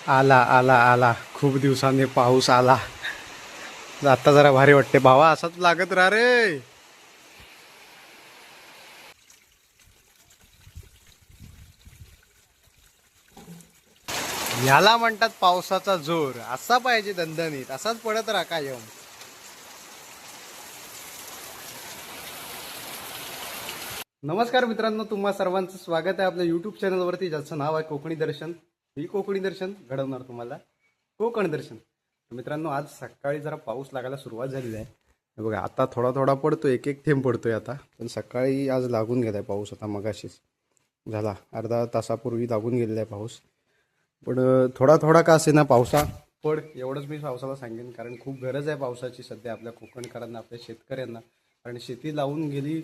आला आला आला खूप दिवसांनी पाऊस आला. आता जरा भारी वाटते भावा, असंच लागत राहा रे. याला म्हणतात पावसाचा जोर. असा पाहिजे दणदणीत, असाच पडत राहा कायम. नमस्कार मित्रांनो, तुम्हा सर्वांचं स्वागत आहे आपल्या युट्यूब चॅनलवरती, ज्याचं नाव आहे कोकणी दर्शन. ही कोकणी दर्शन घडवणार तुम्हाला कोकण दर्शन. मित्रांनो, आज सकाळी जरा पाऊस लागायला सुरुवात झालेली आहे. हे बघा, आता थोडा थोडा पडतोय, एक एक थेंब पडतोय आता. पण सकाळी आज लागून गेलाय पाऊस. आता मगाशीच झाला, अर्धा तासापूर्वी लागून गेलेला आहे पाऊस. पण थोडा थोडा का असे ना पावसा पड, एवढंच मी पावसाला सांगेन. कारण खूप गरज आहे पावसाची सध्या आपल्या कोकणकरांना, आपल्या शेतकऱ्यांना. कारण शेती लावून गेली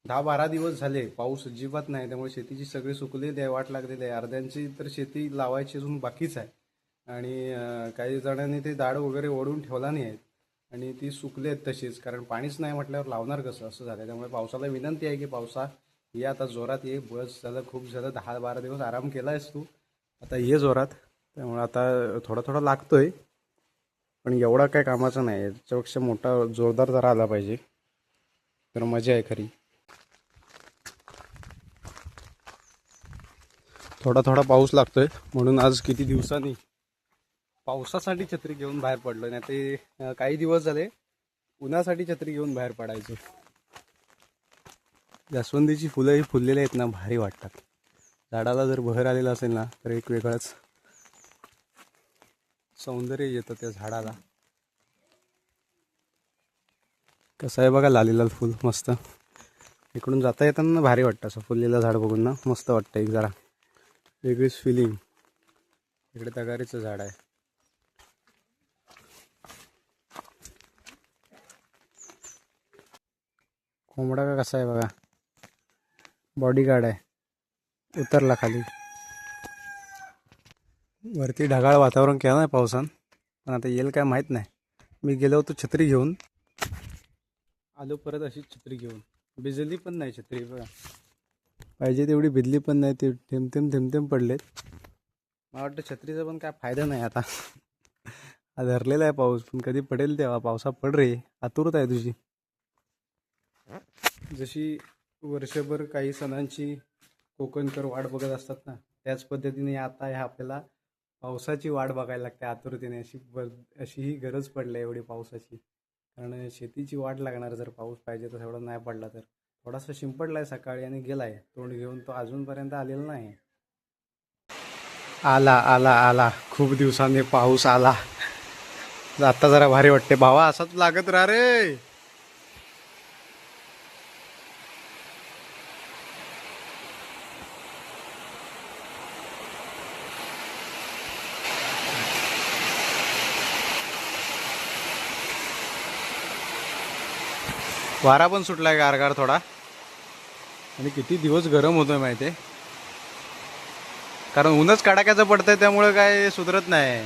10-12 दिवस झाले, पाऊस अजिबात नाही. त्यामुळे शेतीची सगळी सुकलेली आहे, वाट लागलेली आहे. अर्ध्यांची तर शेती लावायची अजून बाकीच आहे. आणि काही जणांनी ते दाड वगैरे ओढून ठेवला नाही आहेत आणि ती सुकली आहेत तशीच. कारण पाणीच नाही म्हटल्यावर लावणार कसं, असं झालं. त्यामुळे पावसाला विनंती आहे की पावसा ये, आता जोरात ये. बस झालं, खूप झालं, 10-12 दिवस आराम केला आहेस तू, आता ये जोरात. त्यामुळे आता थोडा थोडा लागतोय, पण एवढा काय कामाचा नाही. याच्यापेक्षा मोठा जोरदार जरा आला पाहिजे तर मजा आहे खरी. थोडा थोडा पाऊस लागतोय म्हणून आज किती दिवसांनी पावसासाठी छत्री घेऊन बाहेर पडलो. नाही ते काही दिवस झाले उन्हासाठी छत्री घेऊन बाहेर पडायचो. जास्वंदीची फुलं ही फुललेली आहेत ना, भारी वाटतात. झाडाला जर बहर आलेला असेल ना, तर एक वेगळंच सौंदर्य येतं त्या झाडाला. कसं आहे बघा, लालीलाल फुल मस्त. इकडून जाता येताना भारी वाटतं असं फुललेलं झाड बघून ना, मस्त वाटतं. एक जरा वेगळीच फिलिंग. इकडे तगारीचं झाड आहे. कोंबडा का कसा आहे बघा, बॉडीगार्ड आहे. उतरला खाली. वरती ढगाळ वातावरण केलं नाही पावसान, पण आता येईल काय माहीत नाही. मी गेलो होतो छत्री घेऊन, आलो परत अशीच छत्री घेऊन. भिजली पण नाही छत्री बघा, पाहिजे तेवढी भिजली पण नाही. ते थेंब थेंब थेंब थेंब पडलेत. मला वाटतं छत्रीचा पण काय फायदा नाही आता. हा धरलेला आहे पाऊस, पण कधी पडेल तेव्हा. पावसा पड रे, आतुरता आहे तुझी. जशी वर्षभर काही सणांची कोकणकर वाट बघत असतात ना, त्याच पद्धतीने आता ह्या आपल्याला पावसाची वाट बघायला लागते आतुरतेने. अशी ही गरज पडली एवढी पावसाची. कारण शेतीची वाट लागणार जर पाऊस पाहिजे तर. एवढा नाही पडला तर. थोडासा शिंपडलाय सकाळी आणि गेलाय तोंड घेऊन, तो अजूनपर्यंत आलेला नाही. आला आला आला खूप दिवसांनी पाऊस आला. आता जरा भारी वाटते भावा, असंच लागत राहा रे. वारा पण सुटलाय गारगार थोडा. आणि किती दिवस गरम होतोय माहिती आहे, कारण ऊनच कडाक्याचं पडतंय. त्यामुळे काय सुधरत नाही.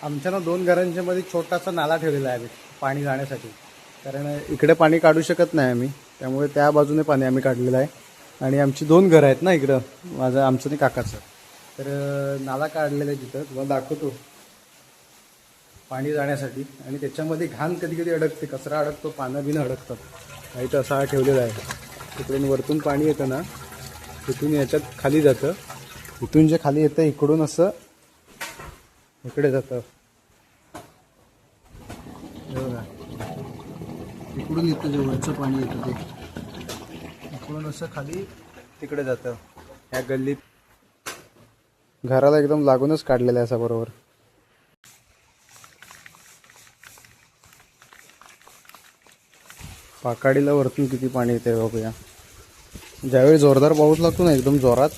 आमच्या ना 2 घरांच्या मध्ये छोटासा नाला ठेवलेला आहे पाणी जाण्यासाठी. कारण इकडे पाणी काढू शकत नाही आम्ही, त्यामुळे त्या बाजूने पाणी आम्ही काढलेलं आहे. आणि आमची 2 घरं आहेत ना इकडं, आमचं आणि काकाचं. तर नाला काढलेला आहे तिथं, तुम्हाला दाखवतो. पाणी जाण्यासाठी. आणि त्याच्यामध्ये घाण कधी कधी अडकते, कचरा अडकतो, पानं बिनं अडकतात. काही तर असा ठेवलेला आहे. तिकडून वरतून पाणी येतं ना, तिथून याच्यात खाली जातं. इथून जे खाली येतं इकडून असं इकडे जातं. बघा, इकडून येतं, जे वरचं पाणी येतं ते इकडून असं खाली तिकडे जातं. या गल्लीत घराला एकदम लागूनच काढलेलं आहे असं बरोबर. पाकाडीला वरतून किती पाणी येते बघूया. ज्यावेळी जोरदार पाऊस लागतो ना एकदम जोरात,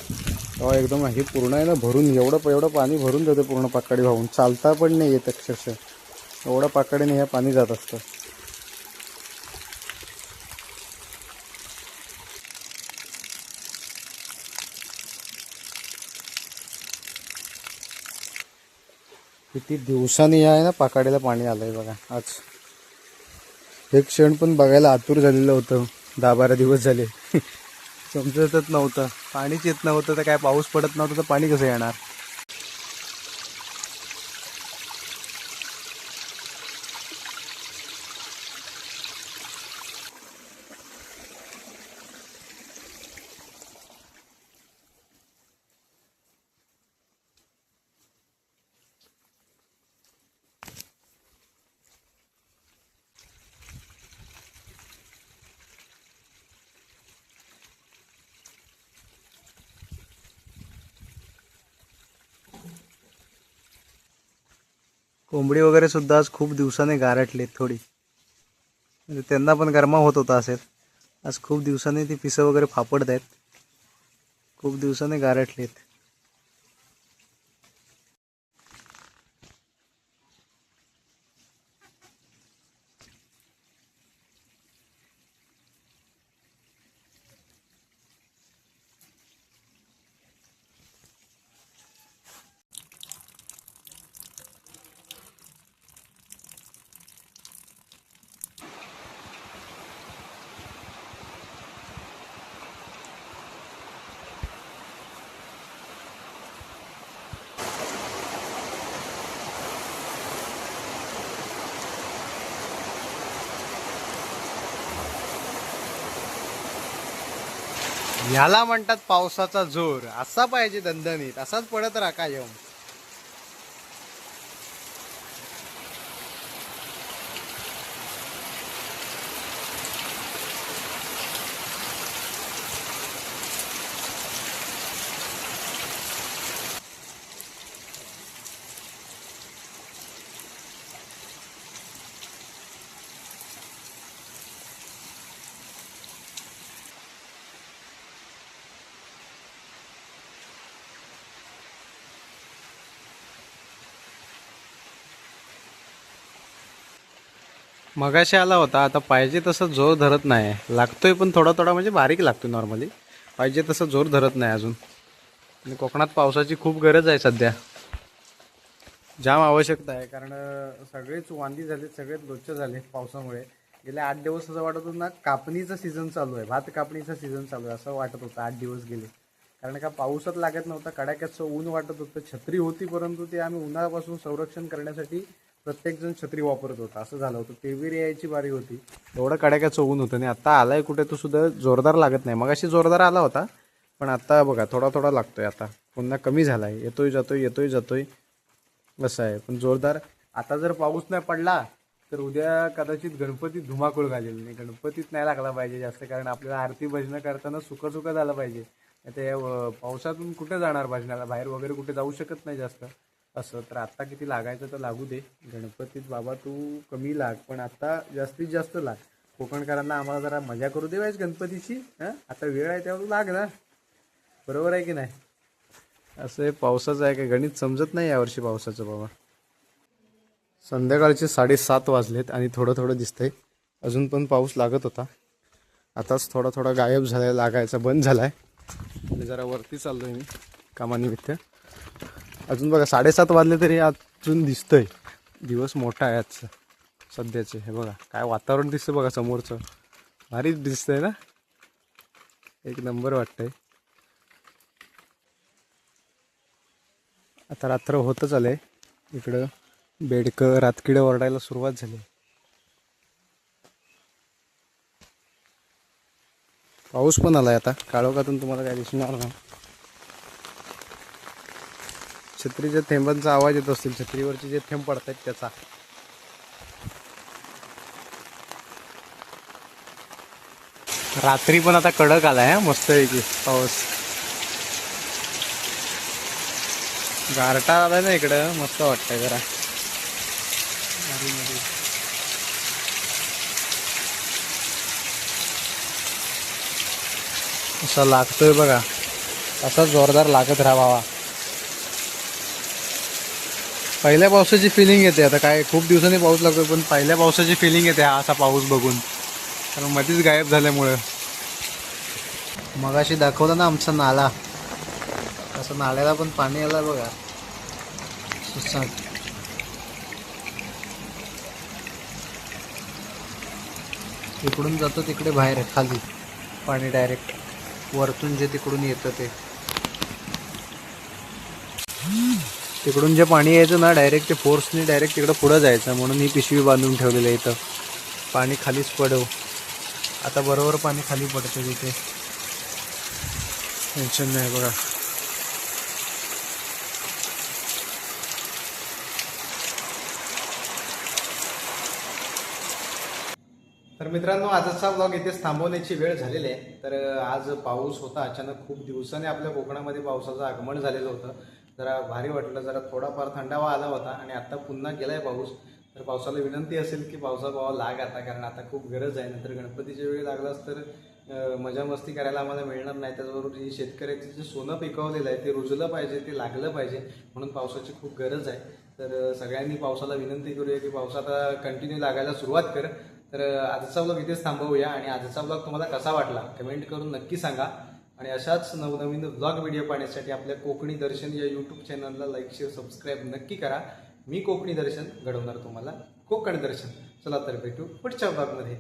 तेव्हा एकदम हे पूर्ण आहे ना भरून एवढं पाणी भरून जाते पूर्ण पाकाडी वाहून. चालता पण नाही येत अक्षरशः, एवढं पाकाडीने हे पाणी जात असतं. किती दिवसांनी आहे ना पाकाडीला पाणी आलंय बघा. आज एक क्षण पण बघायला आतुर झालेलं होतं. 10-12 दिवस झाले समजतच नव्हतं, पाणीच येत नव्हतं. तर काय पाऊस पडत नव्हतं तर पाणी कसं येणार. कोंबडी वगैरे सुद्धा आज खूप दिवसाने गारटलेत थोडी, म्हणजे त्यांना पण गरमा होत होता असेल. आज खूप दिवसांनी ती पिसं वगैरे फापडत आहेत, खूप दिवसाने गारटलेत. ह्याला म्हणतात पावसाचा जोर. असा पाहिजे दणदणीत, असाच पडत राहा कायम. मगाशी आला होता, आता पाहिजे तसं जोर धरत नाही. लागतोय पण थोडा थोडा, म्हणजे बारीक लागतोय नॉर्मली. पाहिजे तसं जोर धरत नाही अजून. आणि कोकणात पावसाची खूप गरज आहे सध्या, जाम आवश्यकता आहे. कारण सगळेच वांदी झाले, सगळेच लोच्चे झाले पावसामुळे. गेले 8 दिवस असं वाटत होतं ना कापणीचा सीझन चालू आहे, भात कापणीचा सीझन चालू आहे असं वाटत होतं. 8 दिवस गेले, कारण का पाऊसच लागत नव्हता. कडाक्याचं ऊन वाटत होतं. छत्री होती, परंतु ते आम्ही उन्हापासून संरक्षण करण्यासाठी प्रत्येकजण छत्री वापरत होता, असं झालं होतं. तेवीर यायची बारी होती, एवढं कडाक्याचं ऊन होतं. आणि आता आलाय कुठे तो सुद्धा जोरदार लागत नाही. मगाशी जोरदार आला होता, पण आता बघा थोडा थोडा लागतोय. आता पुन्हा कमी झालाय, येतोय जातोय येतोय जातोय असं आहे. पण जोरदार आता जर पाऊस नाही पडला तर उद्या कदाचित गणपतीत धुमाकूळ घालेल. नाही, गणपतीत नाही लागला पाहिजे जास्त, कारण आपल्याला आरती भजनं करताना सुखं झालं पाहिजे. आता या पावसातून कुठे जाणार भजनाला, बाहेर वगैरे कुठे जाऊ शकत नाही जास्त असं. तर आत्ता किती लागायचं तर लागू दे. गणपतीत बाबा तू कमी लाग, पण आता जास्तीत जास्त लाग. कोकणकरांना आम्हाला जरा मजा करू देवायच गणपतीची. आता वेळ आहे तेव्हा तू लाग ना, बरोबर आहे की नाही. असं हे पावसाचं आहे, काय गणित समजत नाही यावर्षी पावसाचं बाबा. संध्याकाळचे 7:30 वाजलेत आणि थोडं थोडं दिसतंय. अजून पण पाऊस लागत होता, आताच थोडा थोडा गायब झालाय, लागायचा बंद झालाय. आणि जरा वरती चाललोय मी कामानिमित्त. अजून बघा 7:30 वाजले तरी अजून दिसतंय. दिवस मोठा आहे आजचा सध्याचे. हे बघा काय वातावरण दिसतं बघा समोरचं, भारीच दिसतंय ना, एक नंबर वाटतंय. आता रात्र होतच आलंय. इकडं बेडकं रातकिडं ओरडायला सुरुवात झाली. पाऊस पण आलाय आता. काळोखातून तुम्हाला काय दिसणार नाही. छत्रीच्या थेंबांचा आवाज येत असतील, छत्रीवरचे जे थेंब पडतात त्याचा. रात्री पण आता कडक आलाय मस्त पैकी पाऊस. गारटा आलाय ना इकडं, मस्त वाटतंय जरा. असा लागतोय बघा, असा जोरदार लागत राहावा. पहिल्या पावसाची फिलिंग येते. आता काय खूप दिवसांनी पाऊस लागतोय, पण पहिल्या पावसाची फिलिंग येते हा असा पाऊस बघून, कारण मध्येच गायब झाल्यामुळं. मगाशी दाखवलं ना आमचा नाला, असं नाल्याला पण पाणी आलं बघा सुसाट. इकडून जातो तिकडे बाहेर खाली पाणी डायरेक्ट वरतून जे तिकडून येतं ते. तिकडून जे पाणी यायचं ना डायरेक्ट ते फोर्सने डायरेक्ट तिकडं पुढं जायचं, म्हणून ही पिशवी बांधून ठेवलेली आहे इथं. पाणी खालीच पडव. आता बरोबर पाणी खाली पडतं तिथे, टेन्शन नाही बघा. तर मित्रांनो, आजचा व्लॉग इथेच थांबवण्याची वेळ झालेली आहे. तर आज पाऊस होता अचानक, खूप दिवसांनी आपल्या कोकणामध्ये पावसाचं आगमन झालेलं होतं. जरा भारी वाटलं, जरा थोडाफार थंडावा आला होता आणि आता पुन्हा गेलाय पाऊस. तर पावसाला विनंती असेल की पावसा भावा लाग आता, कारण आता खूप गरज आहे. नंतर गणपतीच्या वेळी लागलाच तर मजा मस्ती करायला आम्हाला मिळणार नाही. त्याचबरोबर जे शेतकऱ्याचं जे सोनं पिकवलेलं आहे ते रुजलं पाहिजे, ते लागलं पाहिजे, म्हणून पावसाची खूप गरज आहे. तर सगळ्यांनी पावसाला विनंती करूया की पाऊस आता कंटिन्यू लागायला सुरुवात कर. तर आजचा व्लॉग इथेच थांबवूया आणि आजचा व्लॉग तुम्हाला कसा वाटला कमेंट करून नक्की सांगा. आणि अशाच नवनवीन व्लॉग व्हिडिओ पाहण्यासाठी आपल्या कोकणी दर्शन या यूट्यूब चॅनलला लाईक शेअर सबस्क्राईब नक्की करा. मी कोकणी दर्शन घडवणार तुम्हाला कोकण दर्शन. चला तर भेटू पुढच्या व्लॉगमध्ये.